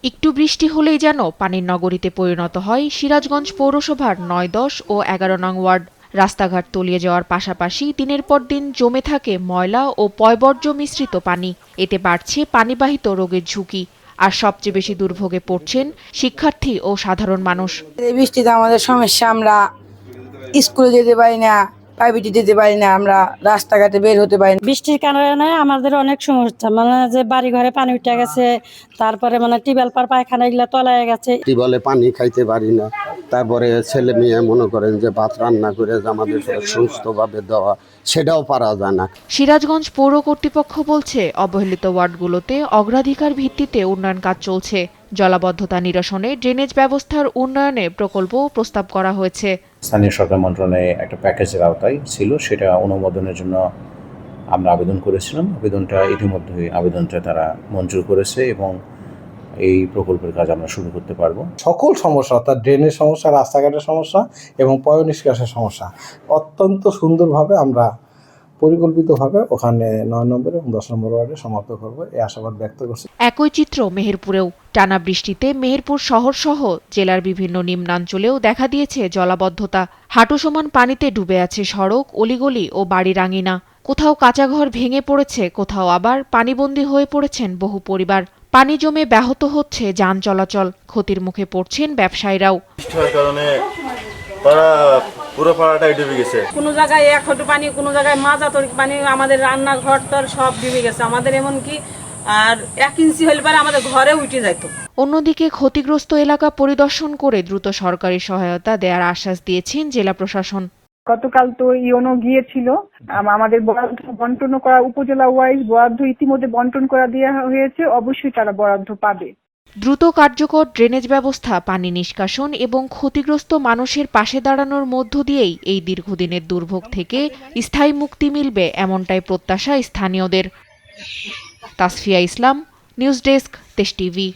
একটু বৃষ্টি হলেই যেন পানির নগরীতে পরিণত হয় সিরাজগঞ্জ পৌরসভার ৯, ১০ ও ১১ নং ওয়ার্ড। রাস্তাঘাট তলিয়ে যাওয়ার পাশাপাশি দিনের পর দিন জমে থাকে ময়লা ও পয়ঃবর্জ্য মিশ্রিত পানি। এতে বাড়ছে পানিবাহিত রোগের ঝুঁকি। আর সবচেয়ে বেশি দুর্ভোগে পড়ছেন শিক্ষার্থী ও সাধারণ মানুষ। এই বৃষ্টিতে আমাদের সমস্যা, আমরা স্কুলে যেতে পারি না, প্রাইভেটে যেতে পারি না, আমরা রাস্তাঘাটে বের হতে পারি না। বৃষ্টির কারণে আমাদের অনেক সমস্যা, যে বাড়ি ঘরে পানি উঠে গেছে, তারপরে টিউবওয়েল পার পায়খানা এগুলা তলায় গেছে। টিউবওয়েলে পানি খাইতে পারি না, তারপরে ছেলে মেয়ে মনে করেন যে ভাত রান্না করে আমাদের সুস্থভাবে দেওয়া, সেটাও পারা যায় না। সিরাজগঞ্জ পৌর কর্তৃপক্ষ বলছে, অবহেলিত ওয়ার্ডগুলোতে অগ্রাধিকার ভিত্তিতে উন্নয়ন কাজ চলছে। জলাবদ্ধতা নিরসনে ড্রেনেজ ব্যবস্থার উন্নয়নে প্রকল্প প্রস্তাব করা হয়েছে। স্থানীয় সরকার মন্ত্রণালয়ে একটা প্যাকেজের আওতায় ছিল, সেটা অনুমোদনের জন্য আমরা আবেদন করেছিলাম। আবেদনটা তারা মঞ্জুর করেছে এবং এই প্রকল্পের কাজ আমরা শুরু করতে পারবো। সকল সমস্যা, অর্থাৎ ড্রেনের সমস্যা, রাস্তাঘাটের সমস্যা এবং পয় নিষ্কাশনের সমস্যা অত্যন্ত সুন্দরভাবে আমরা পরিকল্পিতভাবে ওখানে ৯ নম্বর এবং ১০ নম্বর ওয়ার্ডে সমাপ্ত করবো, এই আশাবাদ ব্যক্ত করছি। একই চিত্র মেহেরপুরেও। টানা বৃষ্টিতে মেহেরপুর শহর সহ জেলার বিভিন্ন নিম্নাঞ্চলেও দেখা দিয়েছে জলাবদ্ধতা। হাঁটু সমান পানিতে ডুবে আছে সড়ক, অলিগলি ও বাড়ির আঙিনা। কোথাও কাঁচা ঘর ভেঙে পড়েছে, কোথাও আবার পানিবন্দী হয়ে পড়েছেন বহু পরিবার। পানি জমে ব্যাহত হচ্ছে যান চলাচল, ক্ষতির মুখে পড়ছেন ব্যবসায়ীরাও। বৃষ্টির কারণে পুরো পাড়াটাই ডুবে গেছে। কোনো জায়গায় ১ হাঁটু পানি, কোনো জায়গায় মাঝাতর পানি, আমাদের রান্নাঘর তর সব ডুবে গেছে আমাদের, এমনকি আর ১ ইঞ্চি হলে পারে আমাদের ঘরে উঠে যেত। অন্যদিকে ক্ষতিগ্রস্ত এলাকা পরিদর্শন করে দ্রুত সরকারি সহায়তা দেওয়ার আশ্বাস দিয়েছেন জেলা প্রশাসন। গতকাল তো ইওনো গিয়েছিল, আমাদের বরাদ্দ বন্টন করা, উপজেলা ওয়াইজ বরাদ্দ ইতিমধ্যে বন্টন করা দেওয়া হয়েছে, অবশ্যই তারা বরাদ্দ পাবে। দ্রুত কার্যকর ড্রেনেজ ব্যবস্থা, পানি নিষ্কাশন এবং ক্ষতিগ্রস্ত মানুষের পাশে দাঁড়ানোর মধ্য দিয়েই এই দীর্ঘদিনের দুর্ভোগ থেকে স্থায়ী মুক্তি মিলবে, এমনটাই প্রত্যাশা স্থানীয়দের। তাসফিয়া ইসলাম, নিউজ ডেস্ক, দেশ টিভি।